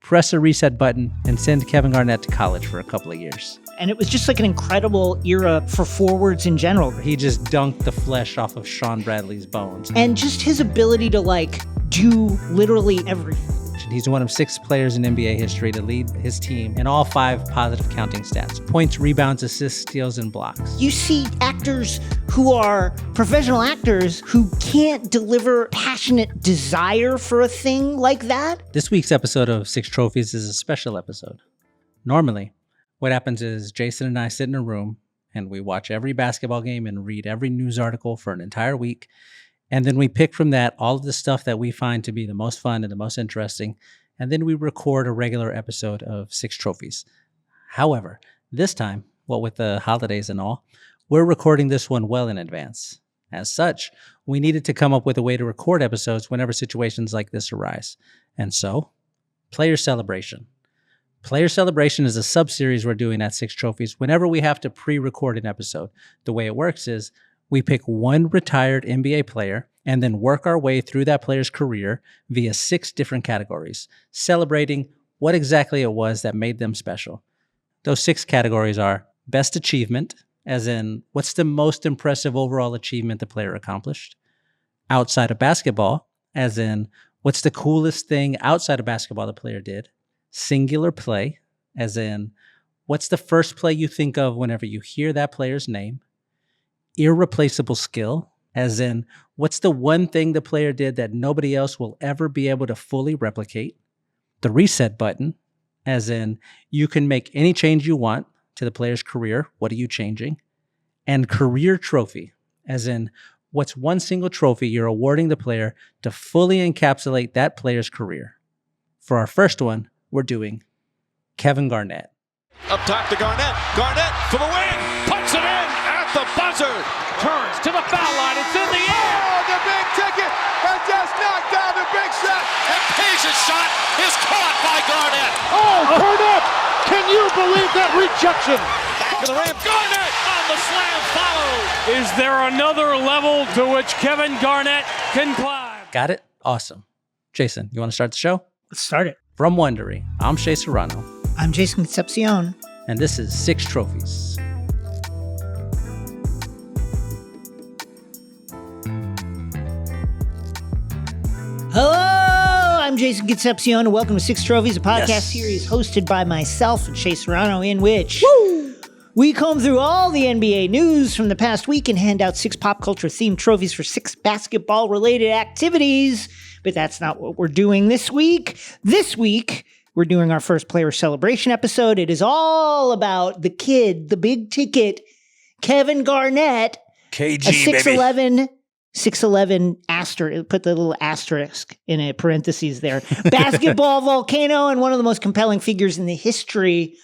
press a reset button, and send Kevin Garnett to college for a couple of years. And it was just like an incredible era for forwards in general. He just dunked the flesh off of Sean Bradley's bones. And just his ability to do literally everything. He's one of 6 players in NBA history to lead his team in all 5 positive counting stats: points, rebounds, assists, steals, and blocks. You see actors who are professional actors who can't deliver passionate desire for a thing like that. This week's episode of 6 Trophies is a special episode. Normally, what happens is Jason and I sit in a room and we watch every basketball game and read every news article for an entire week. And then we pick from that all of the stuff that we find to be the most fun and the most interesting. And then we record a regular episode of 6 Trophies. However, this time, with the holidays and all, we're recording this one well in advance. As such, we needed to come up with a way to record episodes whenever situations like this arise. And so, Player Celebration. Player Celebration is a sub-series we're doing at 6 Trophies whenever we have to pre-record an episode. The way it works is, we pick one retired NBA player and then work our way through that player's career via 6 different categories, celebrating what exactly it was that made them special. Those 6 categories are best achievement, as in what's the most impressive overall achievement the player accomplished; outside of basketball, as in what's the coolest thing outside of basketball the player did; singular play, as in what's the first play you think of whenever you hear that player's name; irreplaceable skill, as in what's the one thing the player did that nobody else will ever be able to fully replicate; the reset button, as in you can make any change you want to the player's career, what are you changing; and career trophy, as in what's one single trophy you're awarding the player to fully encapsulate that player's career. For our first one, we're doing Kevin Garnett. Up top to Garnett. Garnett for the win. Puts it in at the buzzer. Turns to the foul line. It's in the air. Oh, the big ticket has just knocked down the big shot. And Page's shot is caught by Garnett. Oh, Garnett! Can you believe that rejection? Back to the rim. Garnett on the slam follow. Is there another level to which Kevin Garnett can climb? Got it? Awesome. Jason, you want to start the show? Let's start it. From Wondery, I'm Shea Serrano. I'm Jason Concepcion. And this is 6 Trophies. Hello, I'm Jason Concepcion, and welcome to 6 Trophies, a podcast series hosted by myself and Shea Serrano, in which we comb through all the NBA news from the past week and hand out 6 pop culture themed trophies for 6 basketball-related activities. But that's not what we're doing this week. This week, we're doing our first player celebration episode. It is all about the kid, the big ticket, Kevin Garnett. KG, a 6'11", 6'11", asterisk, put the little asterisk in a parentheses there. Basketball volcano and one of the most compelling figures in the history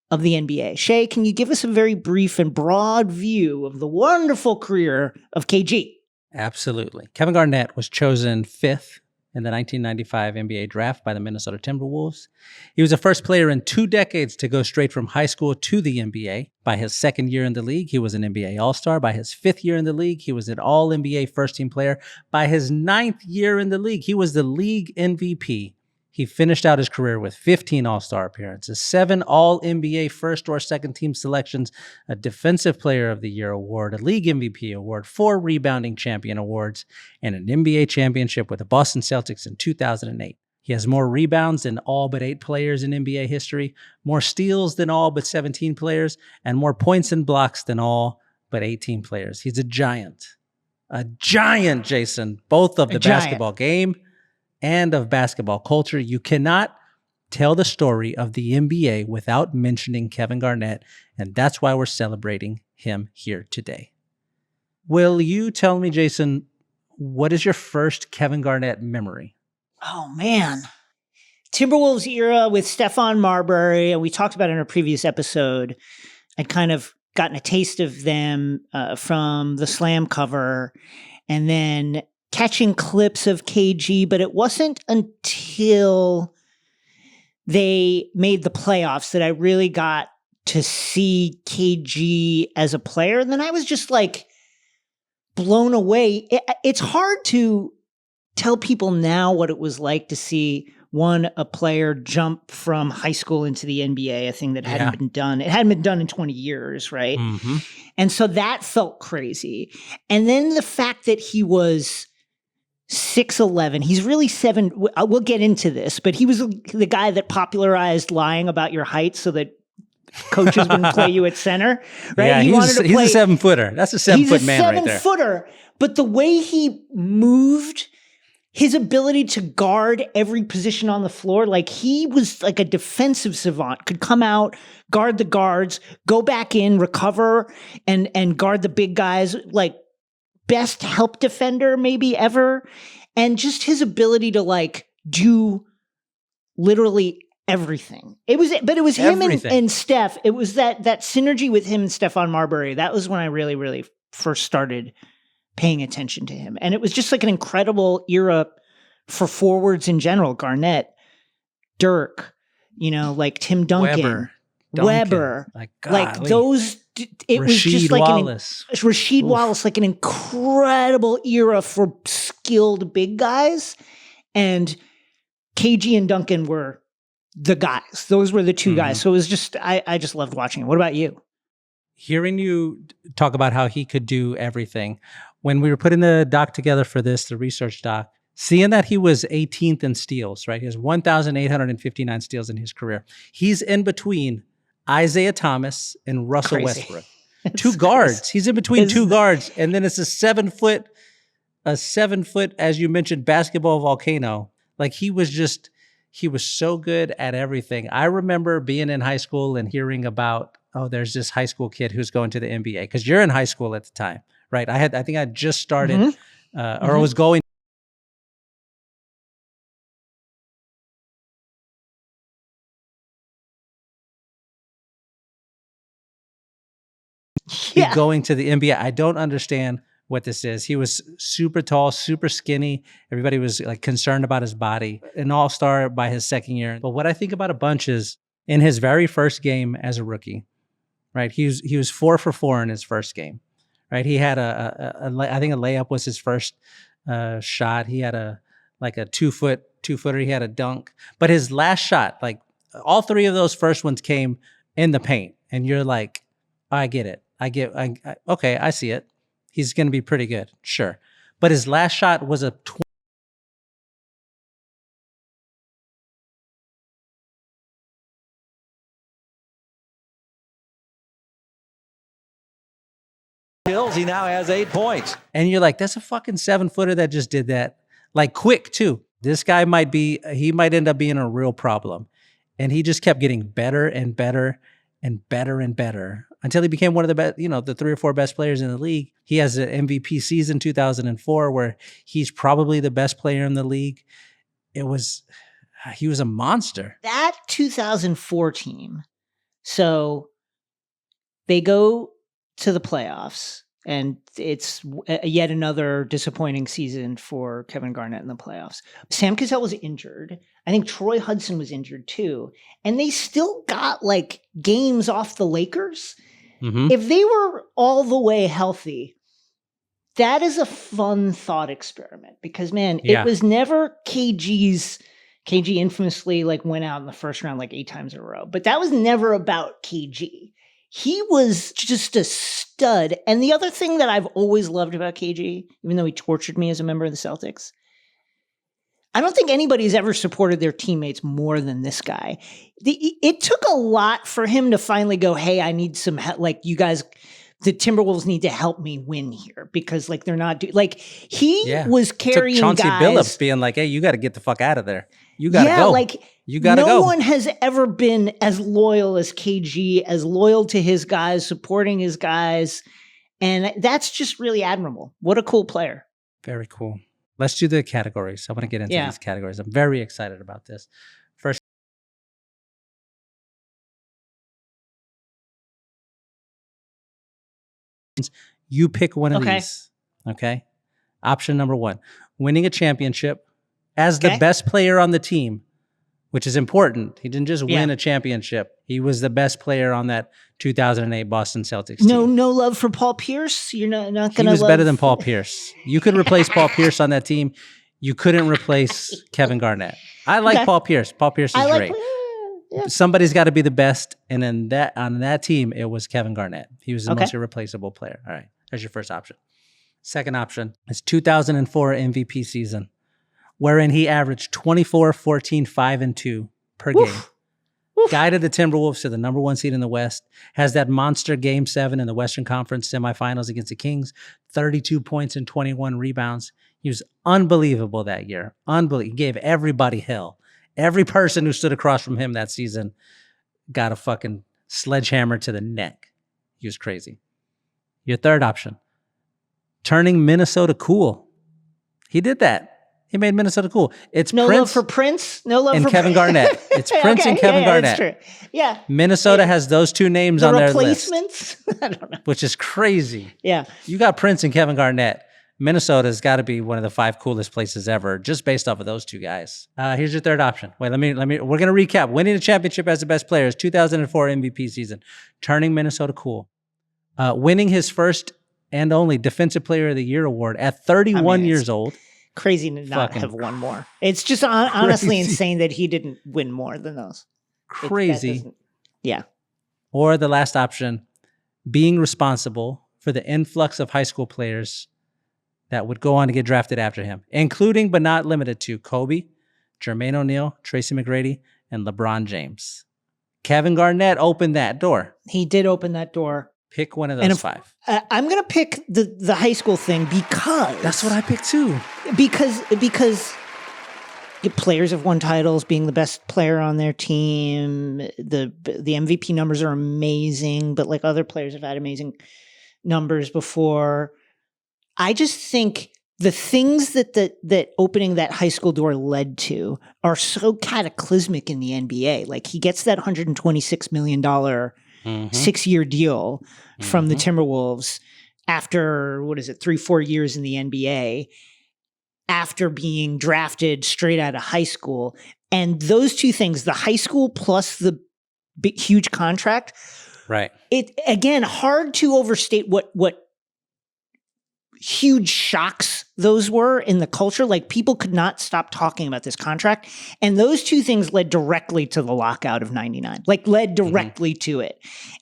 of the NBA. Shea, can you give us a very brief and broad view of the wonderful career of KG? Absolutely. Kevin Garnett was chosen 5th in the 1995 NBA draft by the Minnesota Timberwolves. He was the first player in 2 decades to go straight from high school to the NBA. By his 2nd year in the league, he was an NBA All-Star. By his 5th year in the league, he was an All-NBA first-team player. By his 9th year in the league, he was the league MVP. He finished out his career with 15 All-Star appearances, 7 All-NBA first or second team selections, a Defensive Player of the Year award, a League MVP award, 4 Rebounding Champion awards, and an NBA championship with the Boston Celtics in 2008. He has more rebounds than all but 8 players in NBA history, more steals than all but 17 players, and more points and blocks than all but 18 players. He's a giant, Jason, both of the basketball game and of basketball culture. You cannot tell the story of the NBA without mentioning Kevin Garnett, and that's why we're celebrating him here today. Will you tell me, Jason, what is your first Kevin Garnett memory? Oh, man. Timberwolves era with Stephon Marbury, and we talked about it in a previous episode. I'd kind of gotten a taste of them from the Slam cover, and then catching clips of KG, but it wasn't until they made the playoffs that I really got to see KG as a player. And then I was just like blown away. It's hard to tell people now what it was like to see won a player jump from high school into the NBA, a thing that hadn't been done. It hadn't been done in 20 years, right? Mm-hmm. And so that felt crazy. And then the fact that he was 6'11", he's really 7. We'll get into this, but he was the guy that popularized lying about your height so that coaches wouldn't play you at center, right? Yeah, he's a 7-footer. That's a 7-foot man right there. He's a 7-footer, but the way he moved, his ability to guard every position on the floor, like he was like a defensive savant, could come out, guard the guards, go back in, recover, and guard the big guys, like best help defender maybe ever. And just his ability to like do literally everything. It was him and Steph. It was that synergy with him and Stephon Marbury. That was when I really, really first started paying attention to him. And it was just like an incredible era for forwards in general. Garnett, Dirk, like Tim Duncan, Weber. Like those, it was just like Rasheed Wallace, like an incredible era for skilled big guys. And KG and Duncan were the guys. Those were the two guys. So it was just, I just loved watching it. What about you? Hearing you talk about how he could do everything. When we were putting the doc together for this, the research doc, seeing that he was 18th in steals, right? He has 1,859 steals in his career. He's in between Isaiah Thomas and Russell Westbrook. Two guards. He's in between two guards. And then it's a 7-foot, as you mentioned, basketball volcano. Like he was so good at everything. I remember being in high school and hearing about, there's this high school kid who's going to the NBA. Because you're in high school at the time, right? I think I just started or was going. Going to the NBA. I don't understand what this is. He was super tall, super skinny. Everybody was like concerned about his body. An all-star by his second year. But what I think about a bunch is in his very first game as a rookie, right? He was 4 for 4 in his first game, right? He had I think a layup was his first shot. He had a 2-footer. He had a dunk. But his last shot, like all 3 of those first ones came in the paint. And you're like, I get it. Okay, I see it. He's going to be pretty good, sure. But his last shot was a kills. He now has 8 points. And you're like, that's a fucking 7-footer that just did that. Like quick too. This guy might end up being a real problem. And he just kept getting better and better and better and better until he became one of the best, the 3 or 4 best players in the league. He has an MVP season 2004 where he's probably the best player in the league. He was a monster. That 2004 team, so they go to the playoffs, and it's yet another disappointing season for Kevin Garnett in the playoffs. Sam Cassell was injured. I think Troy Hudson was injured too. And they still got like games off the Lakers. Mm-hmm. If they were all the way healthy, that is a fun thought experiment because, man, it was never KG's. KG infamously like went out in the first round like 8 times in a row, but that was never about KG. He was just a stud. And the other thing that I've always loved about KG, even though he tortured me as a member of the Celtics, I don't think anybody's ever supported their teammates more than this guy. It took a lot for him to finally go, hey, I need some help. Like, you guys, the Timberwolves need to help me win here because, like, they're not he was carrying Chauncey guys. Billups being like, hey, you got to get the fuck out of there. You got to go. Like, you got to go. No one has ever been as loyal as KG, as loyal to his guys, supporting his guys. And that's just really admirable. What a cool player. Very cool. Let's do the categories. I want to get into these categories. I'm very excited about this. First, you pick one of these. Okay. Option number 1, winning a championship as the best player on the team, which is important. He didn't just win a championship. He was the best player on that 2008 Boston Celtics team. No love for Paul Pierce? You're not going to He was better than Paul Pierce. You could replace Paul Pierce on that team. You couldn't replace Kevin Garnett. I like Okay. Paul Pierce. Paul Pierce is great. Yeah. Somebody's got to be the best, and then on that team, it was Kevin Garnett. He was the Okay. most irreplaceable player. All right, there's your first option. Second option is 2004 MVP season, wherein he averaged 24, 14, 5, and 2 per game. Guided the Timberwolves to the number 1 seed in the West, has that monster Game 7 in the Western Conference semifinals against the Kings, 32 points and 21 rebounds. He was unbelievable that year. He gave everybody hell. Every person who stood across from him that season got a fucking sledgehammer to the neck. He was crazy. Your third option, turning Minnesota cool. He did that. He made Minnesota cool. It's No Prince love for Prince. No love and for Kevin Garnett. It's Prince and Kevin Garnett. That's true. Yeah. Minnesota has those two names The on their list, replacements. I don't know. which is crazy. Yeah. You got Prince and Kevin Garnett. Minnesota's got to be one of the 5 coolest places ever, just based off of those two guys. Here's your third option. Wait, let me. We're gonna recap. Winning the championship as the best players, 2004 MVP season, turning Minnesota cool, winning his first and only Defensive Player of the Year award at 31 years old. Crazy to not Fucking have won more. It's just honestly insane that he didn't win more than those. Crazy. Yeah. Or the last option, being responsible for the influx of high school players that would go on to get drafted after him, including but not limited to Kobe, Jermaine O'Neal, Tracy McGrady, and LeBron James. Kevin Garnett opened that door. He did open that door. Pick one of those 5. I'm going to pick the high school thing because... That's what I picked too. Because the players have won titles, being the best player on their team. The MVP numbers are amazing, but like other players have had amazing numbers before. I just think the things that opening that high school door led to are so cataclysmic in the NBA. Like he gets that $126 million 6-year deal from the Timberwolves after, 3-4 years in the NBA, after being drafted straight out of high school. And those two things, the high school plus the big, huge contract, right? It again, hard to overstate what huge shocks those were in the culture. Like people could not stop talking about this contract. And those two things led directly to the lockout of 99, like led directly to it.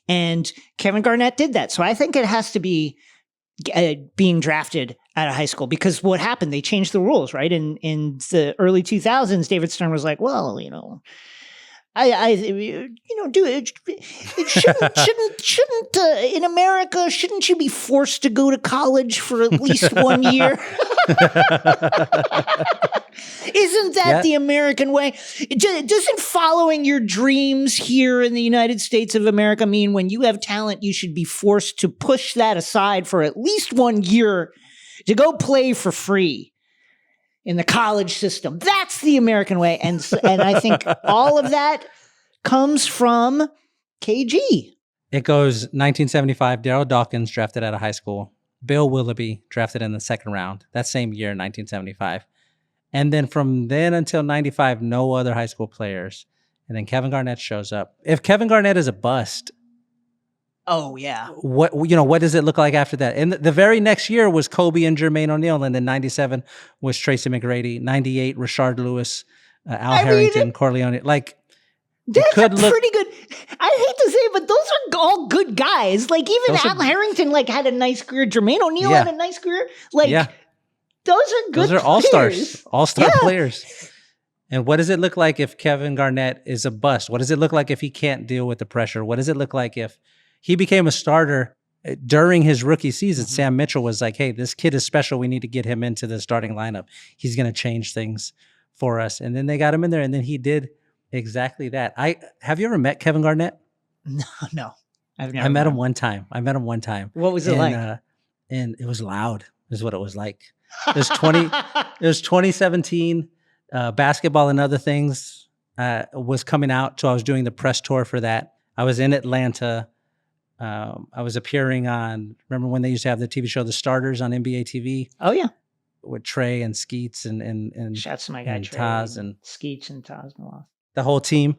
And Kevin Garnett did that. So I think it has to be being drafted out of high school, because what happened, they changed the rules, right? In the early 2000s, David Stern was like, well, do it. It shouldn't in America, shouldn't you be forced to go to college for at least 1 year? Isn't that the American way? Doesn't following your dreams here in the United States of America mean when you have talent, you should be forced to push that aside for at least 1 year to go play for free in the college system? That's the American way. And I think all of that comes from KG. It goes 1975, Darryl Dawkins drafted out of high school. Bill Willoughby drafted in the second round that same year, 1975. And then from then until 95, no other high school players. And then Kevin Garnett shows up. If Kevin Garnett is a bust, oh yeah, what does it look like after that? And the very next year was Kobe and Jermaine O'Neal, and then 97 was Tracy McGrady, 98 Rashard Lewis, Al Harrington, Corleone. Like that's pretty good. I hate to say it, but those are all good guys. Like even Al Harrington had a nice career. Jermaine O'Neal had a nice career. Those are good. Those are players. all-star players. And what does it look like if Kevin Garnett is a bust? What does it look like if he can't deal with the pressure? What does it look like if he became a starter during his rookie season? Sam Mitchell was like, hey, this kid is special. We need to get him into the starting lineup. He's going to change things for us. And then they got him in there, and then he did exactly that. Have you ever met Kevin Garnett? No. I've never I met him one time. What was it like? And it was loud, is what it was like. It was 2017. Basketball and Other Things was coming out, so I was doing the press tour for that. I was in Atlanta. I was appearing on, remember when they used to have the TV show The Starters on NBA TV? Oh yeah, with Trey and Skeets and shouts to my guy Trey Taz and Skeets and Taz Malone, the whole team.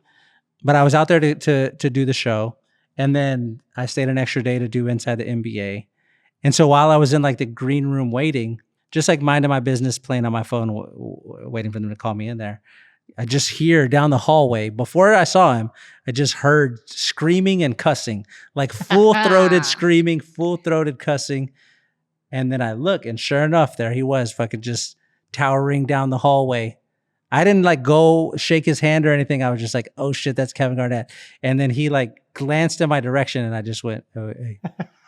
But I was out there to do the show, and then I stayed an extra day to do Inside the NBA. And so while I was in the green room waiting, just like minding my business, playing on my phone, waiting for them to call me in there. I just hear down the hallway, before I saw him, I just heard screaming and cussing, like full-throated screaming, full-throated cussing. And then I look, and sure enough, there he was, fucking just towering down the hallway. I didn't like go shake his hand or anything. I was just like, oh shit, that's Kevin Garnett. And then he like glanced in my direction, and I just went, oh, hey,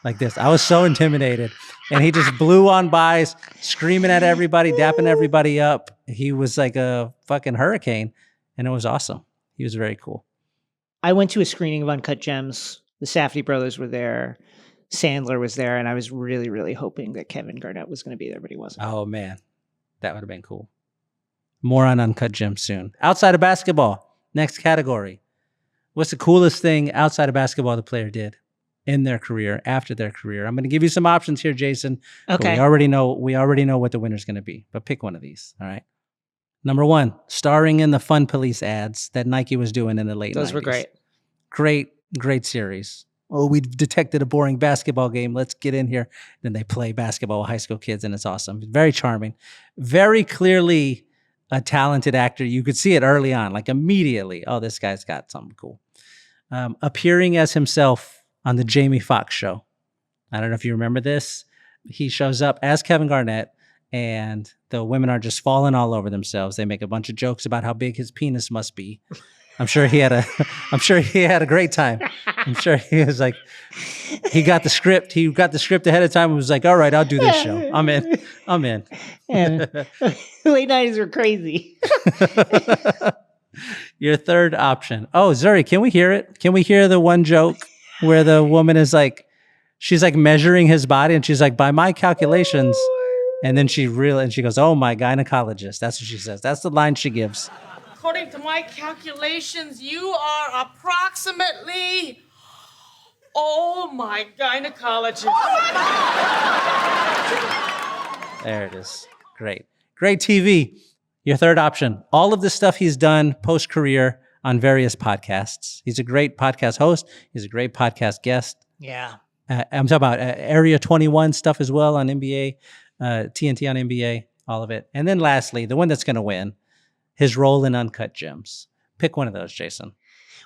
like this. I was so intimidated. And he just blew on by, screaming at everybody, dapping everybody up. He was like a fucking hurricane, and it was awesome. He was very cool. I went to a screening of Uncut Gems. The Safdie brothers were there. Sandler was there, and I was really, really hoping that Kevin Garnett was going to be there, but he wasn't. Oh, man. That would have been cool. More on Uncut Gems soon. Outside of basketball, next category. What's the coolest thing outside of basketball the player did in their career, after their career? I'm going to give you some options here, Jason. Okay. We already know what the winner's going to be, but pick one of these, all right? Number 1, starring in the Fun Police ads that Nike was doing in the late 90s. Those were great. Great series. Oh, we detected a boring basketball game. Let's get in here. Then they play basketball with high school kids, and it's awesome. Very charming. Very clearly a talented actor. You could see it early on, like immediately. Oh, this guy's got something cool. Appearing as himself on the Jamie Foxx show. I don't know if you remember this. He shows up as Kevin Garnett, and the women are just falling all over themselves. They make a bunch of jokes about how big his penis must be. I'm sure he had a great time. I'm sure he was like, he got the script ahead of time and was like, all right, I'll do this show. I'm in. And late 90s were crazy. Your third option. Oh, Zuri, can we hear it? Can we hear the one joke where the woman is like, she's like measuring his body, and she's like, by my calculations, and then she goes, oh, my gynecologist. That's what she says. That's the line she gives. According to my calculations, you are approximately, oh my gynecologist. There it is. Great TV. Your third option. All of the stuff he's done post-career on various podcasts. He's a great podcast host. He's a great podcast guest. Yeah. I'm talking about Area 21 stuff as well on NBA, TNT on NBA, all of it. And then lastly, the one that's going to win, his role in Uncut Gems. Pick one of those, Jason.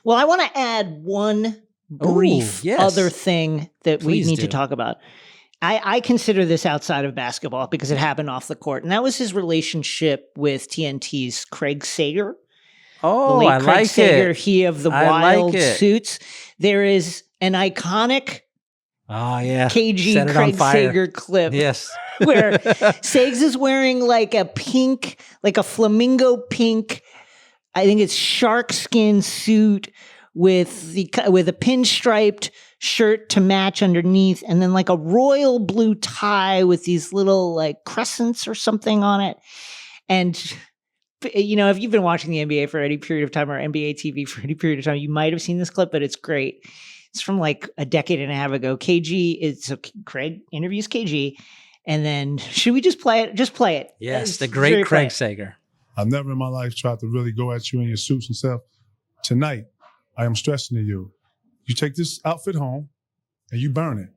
Well, I want to add one brief other thing that we need to talk about. I consider this outside of basketball because it happened off the court, and that was his relationship with TNT's Craig Sager. Oh, the late I Craig like Sager, it. he of the I Wild like it. Suits. There is an iconic KG Set it on Craig fire. Sager clip. Yes. Where Sags is wearing like a pink, like a flamingo pink, I think it's shark skin suit with a pinstriped shirt to match underneath, and then like a royal blue tie with these little like crescents or something on it. And you know, if you've been watching the NBA for any period of time or NBA TV for any period of time, you might have seen this clip, but it's great. It's from like a decade and a half ago. Craig interviews KG. And then, should we just play it? Just play it. Yes, the great Craig Sager. I've never in my life tried to really go at you in your suits and stuff. Tonight, I am stressing to you. You take this outfit home and you burn it.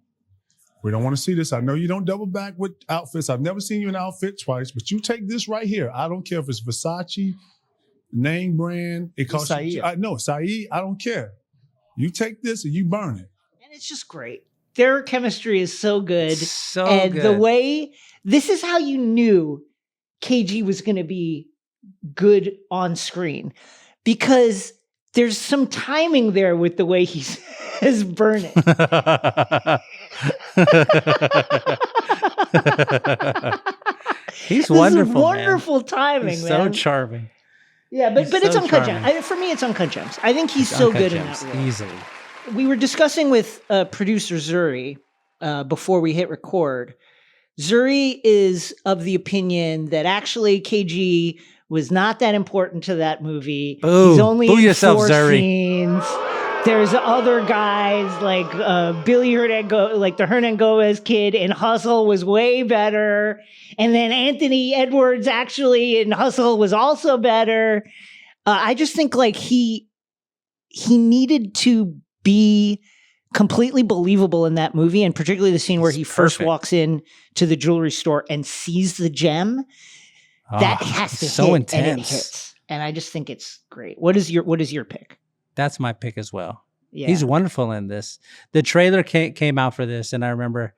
We don't want to see this. I know you don't double back with outfits. I've never seen you in an outfit twice, but you take this right here. I don't care if it's Versace, name brand. It costs you. No, Saeed, I don't care. You take this and you burn it. And it's just great. Their chemistry is so good. And the way, this is how you knew KG was going to be good on screen, because there's some timing there with the way he says burn it. He's wonderful, wonderful timing, He's man. So charming. Yeah, but it's so Uncut charming. Gems. For me, it's Uncut Gems. I think he's so good in that role. Easily. We were discussing with producer Zuri before we hit record. Zuri is of the opinion that actually KG was not that important to that movie. Boo. He's only Boo in yourself, 4 Zuri. scenes. There's other guys like Billy like the Hernan Gomez kid in Hustle was way better. And then Anthony Edwards actually in Hustle was also better. I just think like he needed to be completely believable in that movie, and particularly the scene where he first perfect. walks in to the jewelry store and sees the gem. That has to so hit, intense. and it hits. And I just think it's great. What is your pick? That's my pick as well. Yeah. He's wonderful in this. The trailer came out for this, and I remember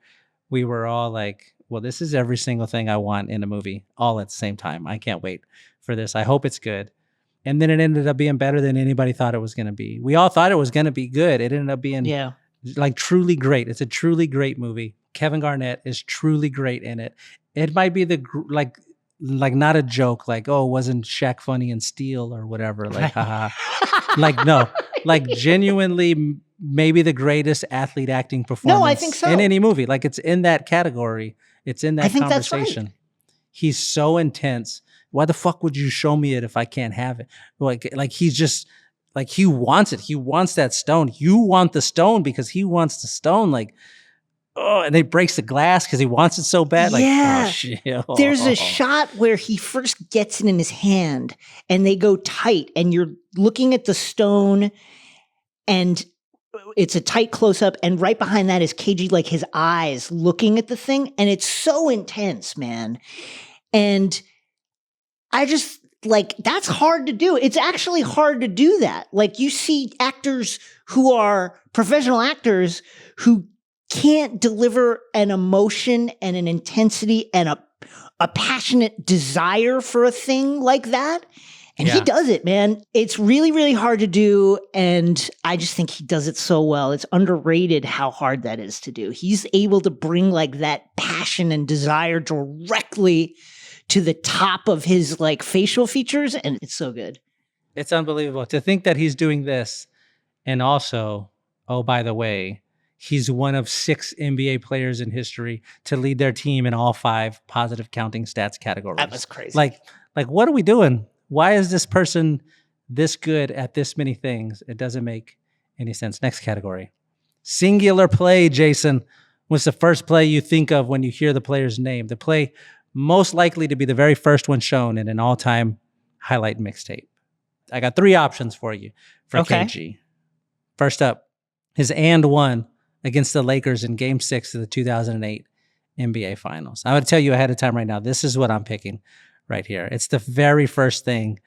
we were all like, well, this is every single thing I want in a movie all at the same time. I can't wait for this. I hope it's good. And then it ended up being better than anybody thought it was going to be. We all thought it was going to be good. It ended up being like truly great. It's a truly great movie. Kevin Garnett is truly great in it. It might be like not a joke, like, oh, wasn't Shaq funny in Steel or whatever? Like, haha. Like, no, like genuinely maybe the greatest athlete acting performance I think so. in any movie. Like, it's in that category. It's in that I think conversation. that's right. He's so intense. Why the fuck would you show me it if I can't have it? Like he's just like, he wants it. He wants that stone. You want the stone because he wants the stone. Like, oh, and he breaks the glass because he wants it so bad. Like, Yeah. oh shit. There's a shot where he first gets it in his hand and they go tight, and you're looking at the stone, and it's a tight close up, and right behind that is KG, like his eyes looking at the thing, and it's so intense, man. And I just like, that's hard to do. It's actually hard to do that. Like, you see actors who are professional actors who can't deliver an emotion and an intensity and a passionate desire for a thing like that. And he does it, man. It's really, really hard to do. And I just think he does it so well. It's underrated how hard that is to do. He's able to bring like that passion and desire directly to the top of his like facial features. And it's so good. It's unbelievable to think that he's doing this. And also, oh, by the way, he's one of 6 NBA players in history to lead their team in all 5 positive counting stats categories. That was crazy. Like, what are we doing? Why is this person this good at this many things? It doesn't make any sense. Next category. Singular play, Jason. What's the first play you think of when you hear the player's name? The play most likely to be the very first one shown in an all-time highlight mixtape. I got 3 options for you for KG. First up, his and one against the Lakers in Game 6 of the 2008 NBA Finals. I'm going to tell you ahead of time right now, this is what I'm picking right here. It's the very first thing.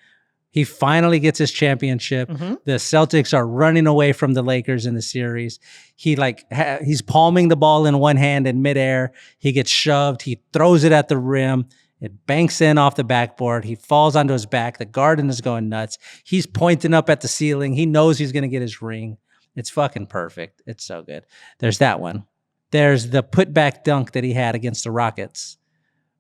He finally gets his championship. Mm-hmm. The Celtics are running away from the Lakers in the series. He's palming the ball in one hand in midair. He gets shoved. He throws it at the rim. It banks in off the backboard. He falls onto his back. The garden is going nuts. He's pointing up at the ceiling. He knows he's going to get his ring. It's fucking perfect. It's so good. There's that one. There's the putback dunk that he had against the Rockets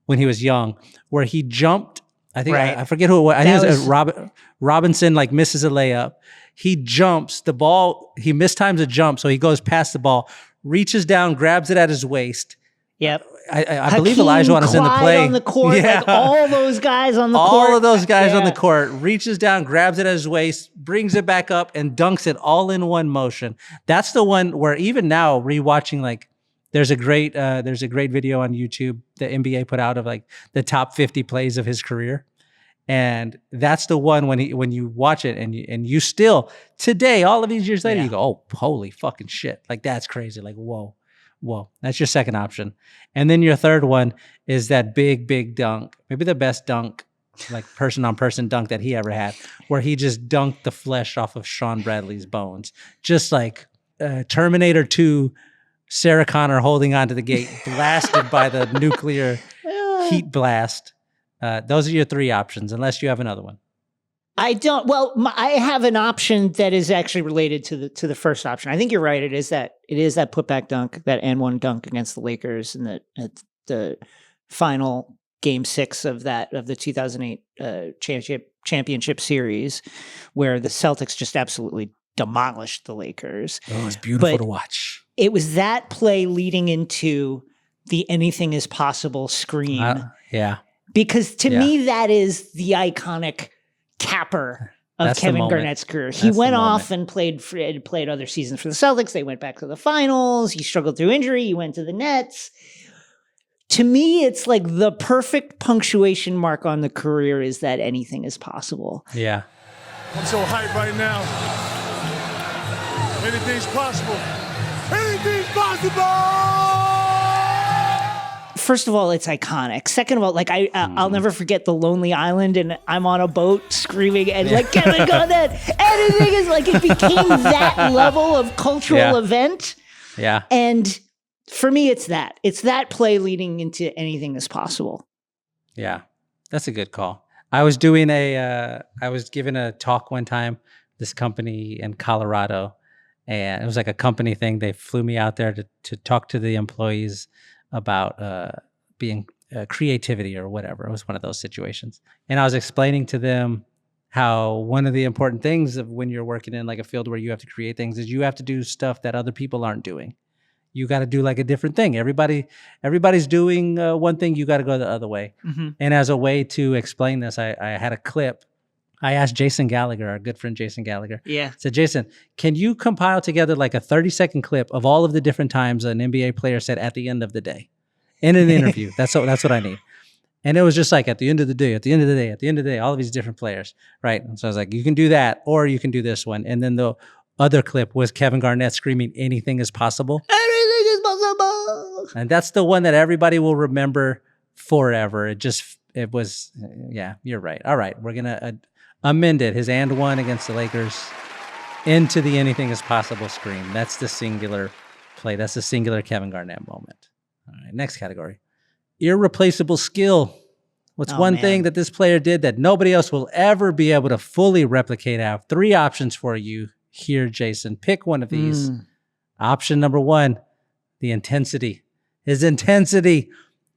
when he was young, where he jumped. I think I forget who it was. I think it was Robinson, like misses a layup. He jumps the ball. He mistimes a jump, so he goes past the ball, reaches down, grabs it at his waist. Yep. I believe Elijah is in the play. On the court, like all those guys on the court. All of those guys on the court, reaches down, grabs it at his waist, brings it back up, and dunks it all in one motion. That's the one where even now, rewatching, like, there's a great video on YouTube the NBA put out of like the top 50 plays of his career. And that's the one when you watch it and you still today, all of these years later, you go, oh, holy fucking shit. Like, that's crazy. Like, whoa. That's your second option. And then your third one is that big dunk, maybe the best dunk, like person on person dunk that he ever had, where he just dunked the flesh off of Sean Bradley's bones. Just like Terminator 2, Sarah Connor holding onto the gate, blasted by the nuclear heat blast. Those are your 3 options, unless you have another one. I don't. Well, I have an option that is actually related to the first option. I think you're right. It is that putback dunk, that and one dunk against the Lakers in the final Game 6 of the 2008 championship series, where the Celtics just absolutely demolished the Lakers. Oh, it's beautiful to watch. It was that play leading into the "anything is possible" scream. Because to me, that is the iconic capper of Kevin Garnett's career. He went off and played other seasons for the Celtics. They went back to the finals. He struggled through injury. He went to the Nets. To me, it's like the perfect punctuation mark on the career is that anything is possible. Yeah. I'm so hyped right now. Anything's possible. Anything's possible! First of all, it's iconic. Second of all, like I'll never forget the Lonely Island, and I'm on a boat screaming and like Kevin Garnett. And the thing is, like, it became that level of cultural event. Yeah. And for me, it's that play leading into anything is possible. Yeah, that's a good call. I was given a talk one time, this company in Colorado, and it was like a company thing. They flew me out there to talk to the employees about being creativity or whatever. It was one of those situations. And I was explaining to them how one of the important things of when you're working in like a field where you have to create things is you have to do stuff that other people aren't doing. You got to do like a different thing. Everybody's doing one thing. You got to go the other way. Mm-hmm. And as a way to explain this, I had a clip. I asked Jason Gallagher, our good friend Jason Gallagher. Yeah. I said, Jason, can you compile together like a 30-second clip of all of the different times an NBA player said at the end of the day in an interview? That's what I need. And it was just like at the end of the day, at the end of the day, at the end of the day, all of these different players, right? And so I was like, you can do that, or you can do this one. And then the other clip was Kevin Garnett screaming, "Anything is possible." Anything is possible. And that's the one that everybody will remember forever. It was, yeah, you're right. All right, we're going to amend it. His and one against the Lakers into the anything is possible scream. That's the singular play. That's the singular Kevin Garnett moment. All right, next category. Irreplaceable skill. What's one thing that this player did that nobody else will ever be able to fully replicate? I have 3 options for you here, Jason. Pick one of these. Option number 1, the intensity. His intensity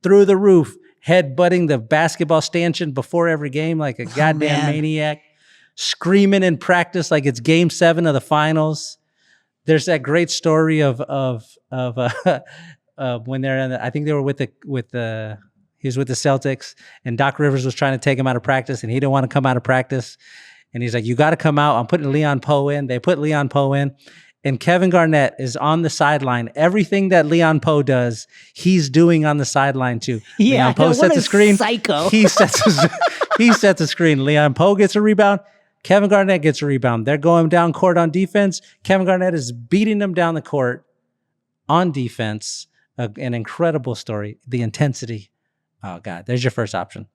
through the roof, headbutting the basketball stanchion before every game like a goddamn maniac, screaming in practice like it's game 7 of the finals. There's that great story of when they're in I think they were he was with the Celtics, and Doc Rivers was trying to take him out of practice, and he didn't want to come out of practice. And he's like, you got to come out. I'm putting Leon Poe in. They put Leon Poe in. And Kevin Garnett is on the sideline. Everything that Leon Poe does, he's doing on the sideline too. Yeah, Leon Poe sets the screen. Psycho. He sets the screen. Leon Poe gets a rebound. Kevin Garnett gets a rebound. They're going down court on defense. Kevin Garnett is beating them down the court on defense. An incredible story. The intensity. Oh, God. There's your first option.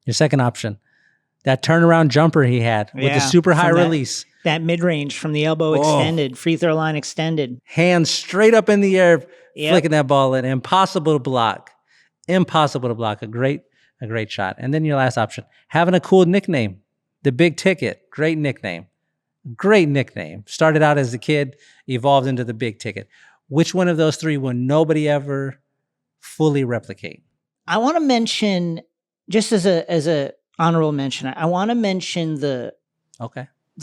Your second option, that turnaround jumper he had with the super high release. That mid-range from the elbow extended, free throw line extended. Hands straight up in the air, flicking that ball in. Impossible to block. Impossible to block. A great shot. And then your last option, having a cool nickname. The Big Ticket. Great nickname. Great nickname. Started out as a kid, evolved into the Big Ticket. Which one of those 3 will nobody ever fully replicate? I want to mention, just as a honorable mention, I want to mention the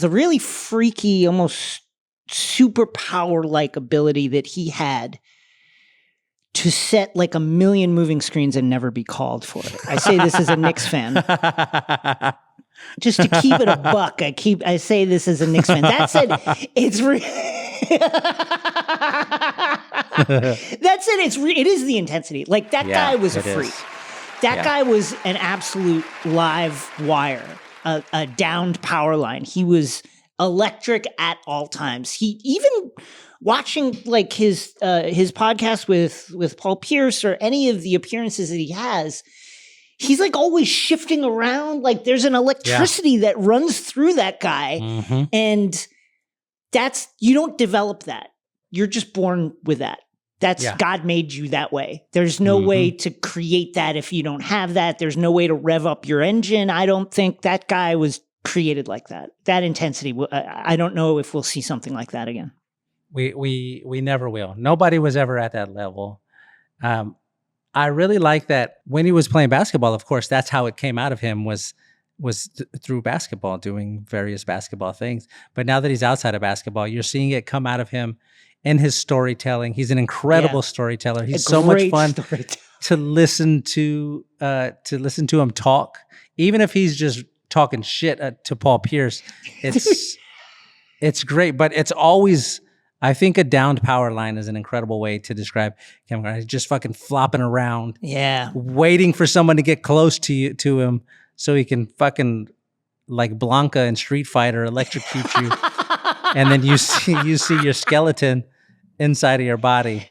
really freaky, almost superpower-like ability that he had to set like a million moving screens and never be called for it. I say this as a Knicks fan. Just to keep it a buck, I say this as a Knicks fan. That said, it's it is the intensity. Like that guy was a freak. That guy was an absolute live wire, a downed power line. He was electric at all times. He even watching like his podcast with Paul Pierce or any of the appearances that he has, he's like always shifting around. Like there's an electricity that runs through that guy. Mm-hmm. And you don't develop that. You're just born with that. God made you that way. There's no way to create that if you don't have that. There's no way to rev up your engine. I don't think that guy was created like that. That intensity. I don't know if we'll see something like that again. We never will. Nobody was ever at that level. I really like that when he was playing basketball. Of course, that's how it came out of him was through basketball, doing various basketball things. But now that he's outside of basketball, you're seeing it come out of him in his storytelling. He's an incredible storyteller. He's so much fun to listen to him talk. Even if he's just talking shit to Paul Pierce, it's great. But it's always, I think, a downed power line is an incredible way to describe Kevin Garnett. He's just fucking flopping around, waiting for someone to get close to him so he can fucking like Blanca in Street Fighter electrocute you, and then you see your skeleton inside of your body.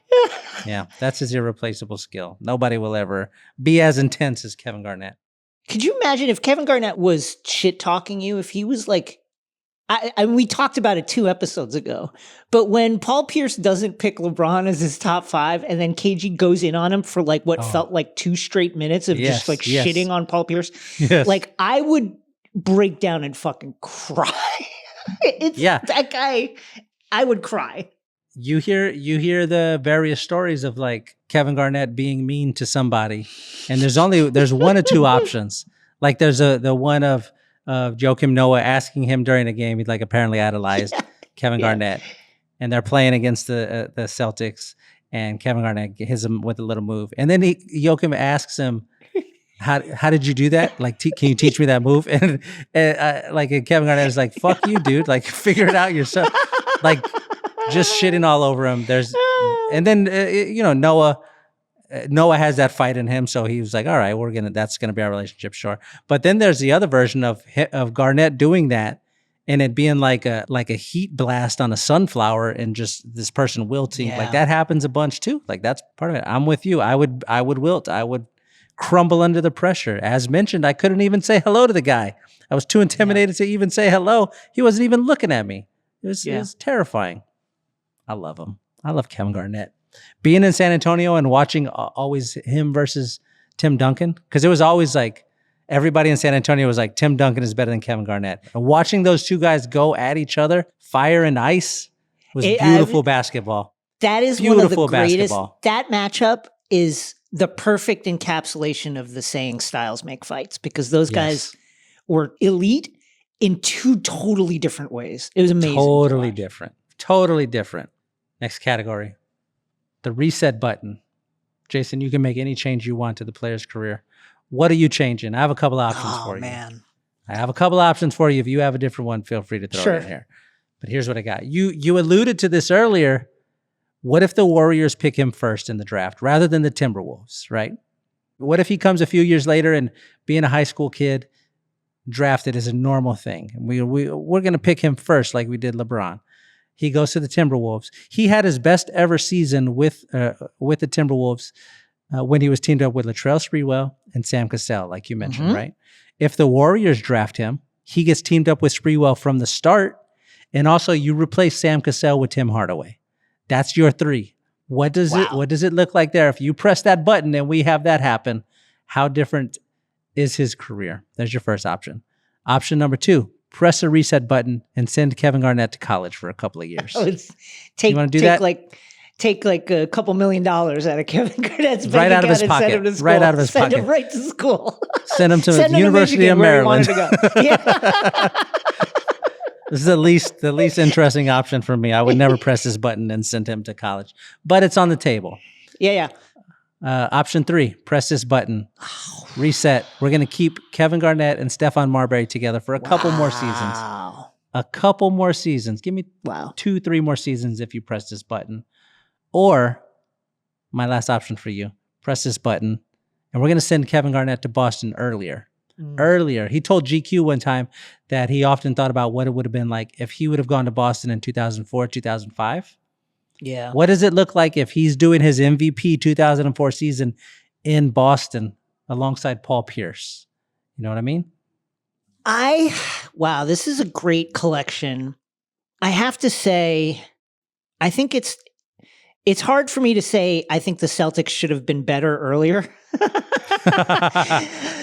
Yeah, that's his irreplaceable skill. Nobody will ever be as intense as Kevin Garnett. Could you imagine if Kevin Garnett was shit talking you? If he was like, we talked about it 2 episodes ago, but when Paul Pierce doesn't pick LeBron as his top 5, and then KG goes in on him for like what felt like 2 straight minutes of just like shitting on Paul Pierce, like I would break down and fucking cry. That guy, I would cry. You hear the various stories of like Kevin Garnett being mean to somebody, and there's one or two options. Like there's the one of Joakim Noah asking him during a game. He'd like apparently idolized Kevin Garnett, and they're playing against the Celtics, and Kevin Garnett hits him with a little move, and then Joakim asks him, How did you do that? Like, can you teach me that move? And Kevin Garnett is like, fuck you, dude. Like, figure it out yourself. Like, just shitting all over him. And then Noah has that fight in him, so he was like, all right, that's gonna be our relationship, sure. But then there's the other version of Garnett doing that, and it being like a heat blast on a sunflower, and just this person wilting. Like that happens a bunch too. Like that's part of it. I'm with you. I would wilt. I would crumble under the pressure. As mentioned, I couldn't even say hello to the guy. I was too intimidated to even say hello. He wasn't even looking at me. It was terrifying. I love him. I love Kevin Garnett. Being in San Antonio and watching always him versus Tim Duncan, because it was always like everybody in San Antonio was like, Tim Duncan is better than Kevin Garnett. And watching those two guys go at each other, fire and ice, was beautiful basketball. That is beautiful one of the greatest. Basketball. That matchup is the perfect encapsulation of the saying styles make fights, because those guys were elite in 2 totally different ways. It was amazing. Totally different. Next category, the reset button. Jason, you can make any change you want to the player's career. What are you changing? I have a couple options for you. Man. I have a couple options for you. If you have a different one, feel free to throw it in here. But here's what I got. You alluded to this earlier. What if the Warriors pick him first in the draft rather than the Timberwolves, right? What if he comes a few years later and being a high school kid, drafted is a normal thing? And we're going to pick him first like we did LeBron. He goes to the Timberwolves. He had his best ever season with the Timberwolves when he was teamed up with Latrell Sprewell and Sam Cassell, like you mentioned, right? If the Warriors draft him, he gets teamed up with Sprewell from the start, and also you replace Sam Cassell with Tim Hardaway. That's your 3. What does it look like there? If you press that button and we have that happen, how different is his career? There's your first option. Option number 2. Press a reset button and send Kevin Garnett to college for a couple of years. You want to do that? Take like a couple $1 million out of Kevin Garnett's right out of his pocket. Send him to school. Right out of his pocket. Send him right to school. Send him to the University of Maryland. This is the least interesting option for me. I would never press this button and send him to college, but it's on the table. Yeah. Option 3, press this button. Reset. We're going to keep Kevin Garnett and Stephon Marbury together for a couple more seasons. A couple more seasons. Give me 2-3 more seasons if you press this button. Or, my last option for you, press this button, and we're going to send Kevin Garnett to Boston earlier. He told GQ one time that he often thought about what it would have been like if he would have gone to Boston in 2004, 2005. Yeah. What does it look like if he's doing his MVP 2004 season in Boston alongside Paul Pierce? You know what I mean? This is a great collection. I have to say, I think it's hard for me to say I think the Celtics should have been better earlier.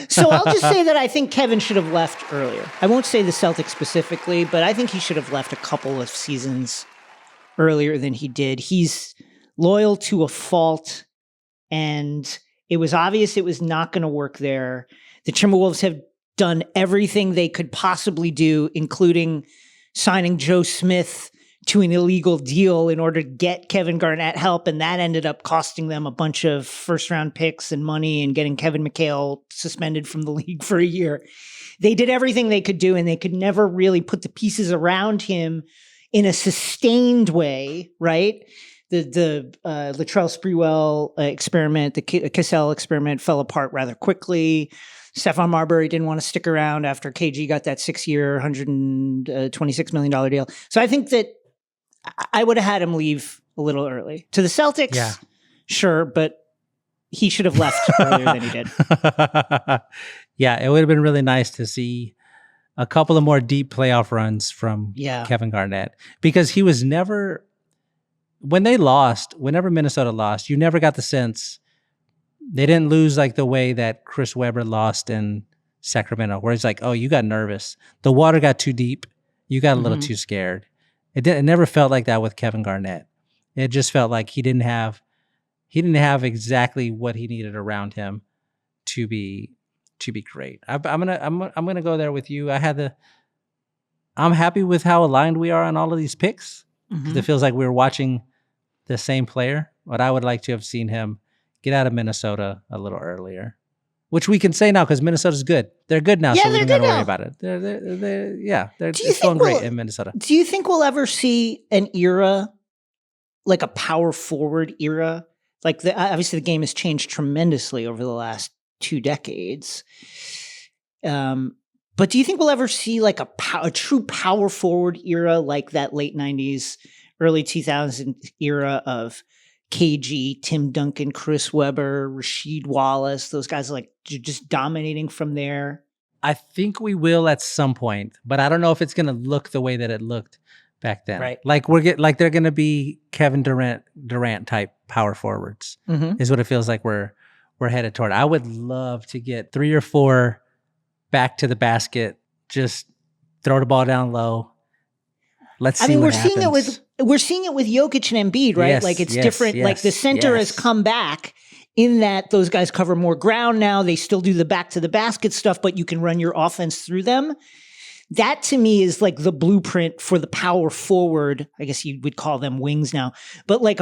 So I'll just say that I think Kevin should have left earlier. I won't say the Celtics specifically, but I think he should have left a couple of seasons earlier than he did. He's loyal to a fault, and it was obvious it was not going to work there. The Timberwolves have done everything they could possibly do, including signing Joe Smith to an illegal deal in order to get Kevin Garnett help, and that ended up costing them a bunch of first-round picks and money and getting Kevin McHale suspended from the league for a year. They did everything they could do, and they could never really put the pieces around him in a sustained way, right? The Latrell Sprewell experiment, the Cassell experiment fell apart rather quickly. Stephon Marbury didn't want to stick around after KG got that 6-year, $126 million deal. So I think that I would have had him leave a little early. To the Celtics, Yeah. sure, but he should have left earlier than he did. Yeah, it would have been really nice to see a couple of more deep playoff runs from Kevin Garnett, because he was never, whenever Minnesota lost, you never got the sense they didn't lose like the way that Chris Webber lost in Sacramento, where it's like, oh, you got nervous. The water got too deep. You got a little too scared. It never felt like that with Kevin Garnett. It just felt like he didn't have exactly what he needed around him to be great. I'm gonna go there with you. I'm happy with how aligned we are on all of these picks, because it feels like we're watching the same player. But I would like to have seen him get out of Minnesota a little earlier, which we can say now because Minnesota's good. They're good now, so we don't gotta worry about it. They're feeling great in Minnesota. Do you think we'll ever see an era, like a power forward era? Like obviously the game has changed tremendously over the last 2 decades. But do you think we'll ever see like a true power forward era, like that late 90s, early 2000s era of KG, Tim Duncan, Chris Webber, Rasheed Wallace, those guys like just dominating from there? I think we will at some point, but I don't know if it's going to look the way that it looked back then. Right. Like they're going to be Kevin Durant type power forwards is what it feels like we're headed toward. I would love to get 3 or 4 back to the basket, just throw the ball down low. Let's see. We're seeing it with Jokic and Embiid, right? Yes, like it's different. Like the center has come back in that those guys cover more ground now. They still do the back to the basket stuff, but you can run your offense through them. That to me is like the blueprint for the power forward. I guess you would call them wings now, but like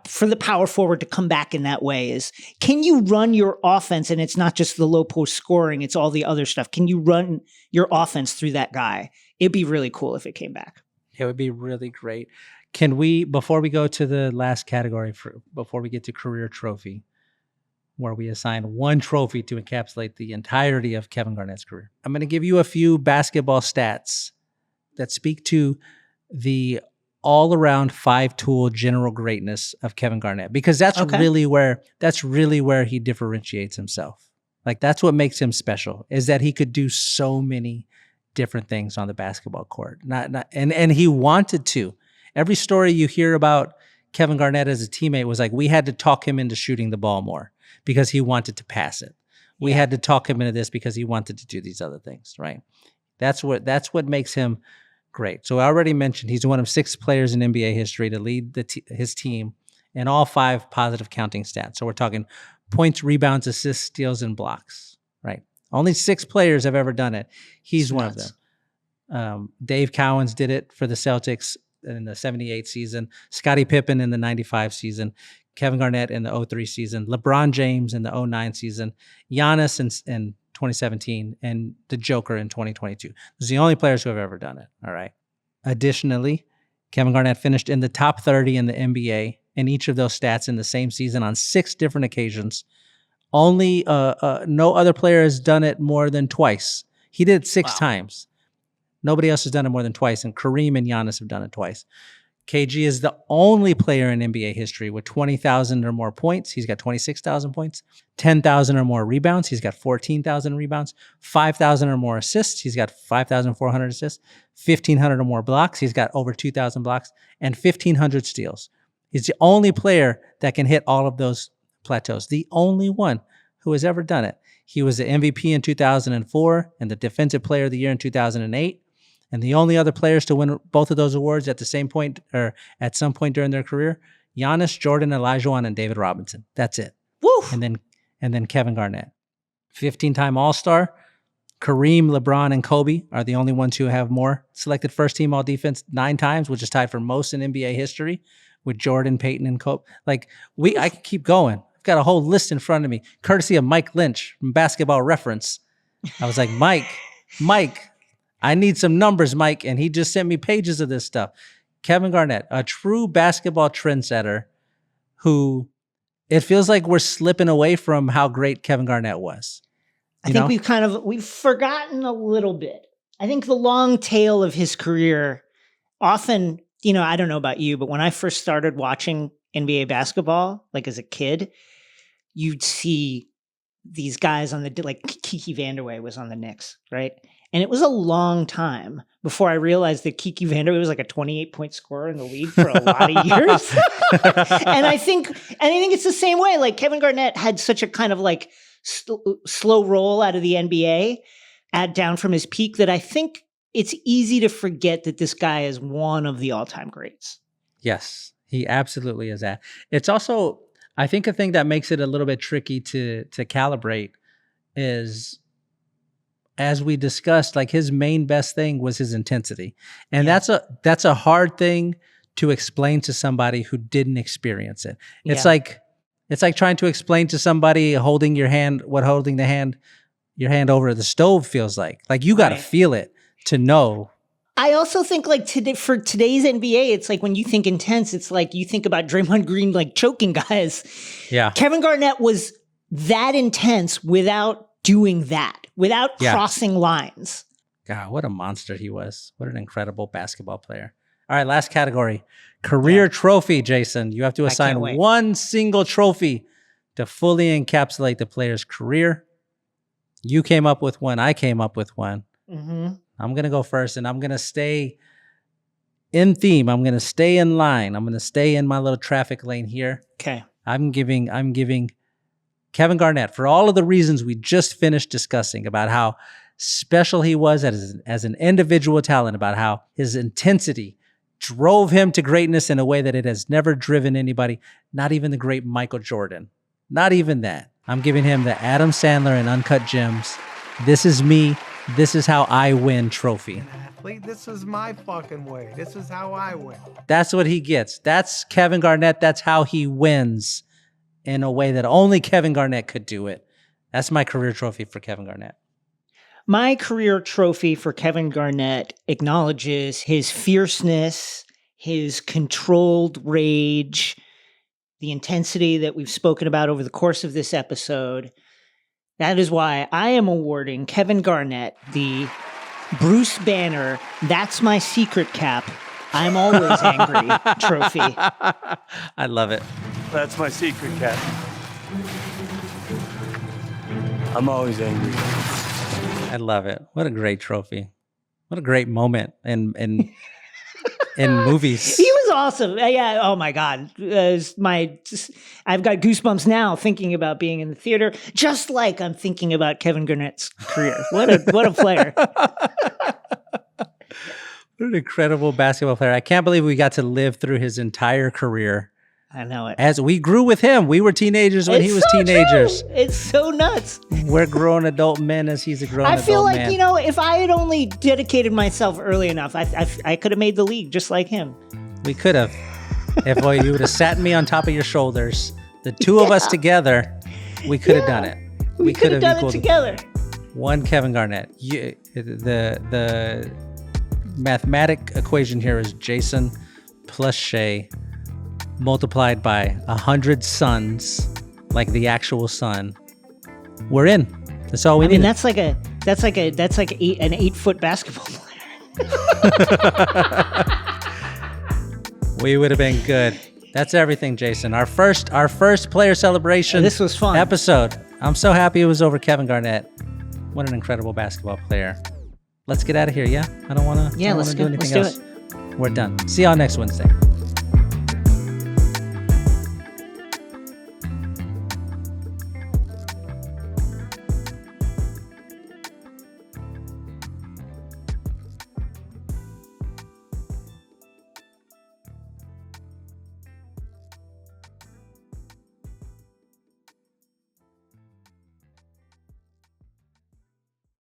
for the power forward to come back in that way is, can you run your offense? And it's not just the low post scoring, it's all the other stuff. Can you run your offense through that guy? It'd be really cool if it came back. It would be really great. Can we, before we go to the last category, before we get to career trophy, where we assign one trophy to encapsulate the entirety of Kevin Garnett's career, I'm going to give you a few basketball stats that speak to the all-around 5-tool general greatness of Kevin Garnett, because that's really where he differentiates himself. Like that's what makes him special, is that he could do so many different things on the basketball court. And he wanted to. Every story you hear about Kevin Garnett as a teammate was like, we had to talk him into shooting the ball more because he wanted to pass it. We had to talk him into this because he wanted to do these other things, right? That's what makes him great. So I already mentioned he's one of 6 players in NBA history to lead his team in all 5 positive counting stats. So we're talking points, rebounds, assists, steals, and blocks, right? Only 6 players have ever done it. He's one of them. Dave Cowens did it for the Celtics in the 78 season, Scottie Pippen in the 95 season, Kevin Garnett in the 03 season, LeBron James in the 09 season, Giannis in 2017, and the Joker in 2022. Those are the only players who have ever done it, all right? Additionally, Kevin Garnett finished in the top 30 in the NBA in each of those stats in the same season on 6 different occasions. Only no other player has done it more than twice. He did it 6 times. Nobody else has done it more than twice, and Kareem and Giannis have done it twice. KG is the only player in NBA history with 20,000 or more points. He's got 26,000 points. 10,000 or more rebounds. He's got 14,000 rebounds. 5,000 or more assists. He's got 5,400 assists. 1,500 or more blocks. He's got over 2,000 blocks and 1,500 steals. He's the only player that can hit all of those plateaus. The only one who has ever done it. He was the MVP in 2004 and the Defensive Player of the Year in 2008. And the only other players to win both of those awards at the same point or at some point during their career, Giannis, Jordan, Olajuwon, and David Robinson. That's it. Woo! And then Kevin Garnett. 15-time All-Star. Kareem, LeBron, and Kobe are the only ones who have more. Selected first team All-Defense 9 times, which is tied for most in NBA history with Jordan, Peyton, and Kobe. Like I can keep going. I've got a whole list in front of me, courtesy of Mike Lynch from Basketball Reference. I was like, Mike, I need some numbers, Mike. And he just sent me pages of this stuff. Kevin Garnett, a true basketball trendsetter who it feels like we're slipping away from how great Kevin Garnett was. I think we've forgotten a little bit. I think the long tail of his career often I don't know about you, but when I first started watching NBA basketball, like as a kid, you'd see these guys like Kiki Vanderway was on the Knicks, right? And it was a long time before I realized that Kiki Vanderway was like a 28-point scorer in the league for a lot of years. And I think it's the same way. Like Kevin Garnett had such a kind of like slow roll out of the NBA, down from his peak, that I think it's easy to forget that this guy is one of the all-time greats. Yes, he absolutely is that. It's also, I think, a thing that makes it a little bit tricky to calibrate is, as we discussed, like his main best thing was his intensity. And that's a hard thing to explain to somebody who didn't experience it. It's like trying to explain to somebody holding your hand what holding your hand over the stove feels like. Like you got to feel it to know. I also think like for today's NBA, it's like when you think intense, it's like you think about Draymond Green like choking guys. Yeah. Kevin Garnett was that intense without doing that, without crossing lines. God, what a monster he was. What an incredible basketball player. All right, last category. Career trophy, Jason. You have to assign one single trophy to fully encapsulate the player's career. You came up with one. I came up with one. Mm-hmm. I'm going to go first, and I'm going to stay in theme. I'm going to stay in line. I'm going to stay in my little traffic lane here. Okay. I'm giving Kevin Garnett, for all of the reasons we just finished discussing about how special he was as an individual talent, about how his intensity drove him to greatness in a way that it has never driven anybody, not even the great Michael Jordan. Not even that. I'm giving him the Adam Sandler and Uncut Gems. This is me. This is how I win trophy. This is my fucking way. This is how I win. That's what he gets. That's Kevin Garnett. That's how he wins in a way that only Kevin Garnett could do it. That's my career trophy for Kevin Garnett. My career trophy for Kevin Garnett acknowledges his fierceness, his controlled rage, the intensity that we've spoken about over the course of this episode. That is why I am awarding Kevin Garnett the Bruce Banner, That's My Secret Cap, I'm Always Angry trophy. I love it. That's my secret, Cap. I'm always angry. I love it. What a great trophy. What a great moment in movies. He was awesome. Yeah. Oh my God. I've got goosebumps now thinking about being in the theater, just like I'm thinking about Kevin Garnett's career. What a player. What an incredible basketball player. I can't believe we got to live through his entire career. I know it. As we grew with him. We were teenagers when he was teenagers. True. It's so nuts. We're grown adult men as he's a grown adult man. I feel like, if I had only dedicated myself early enough, I could have made the league just like him. We could have. If you would have sat me on top of your shoulders, the two of us together, we could have done it. We could have done it together. One Kevin Garnett. The mathematic equation here is Jason plus Shea multiplied by 100 suns, like the actual sun. We're in. That's all we need. That's like an 8-foot basketball player. We would have been good. That's everything, Jason. Our first player celebration. This was fun. Episode. I'm so happy it was over Kevin Garnett. What an incredible basketball player. Let's get out of here. Yeah, I don't want to. Yeah, let's do anything else. We're done. See y'all next Wednesday.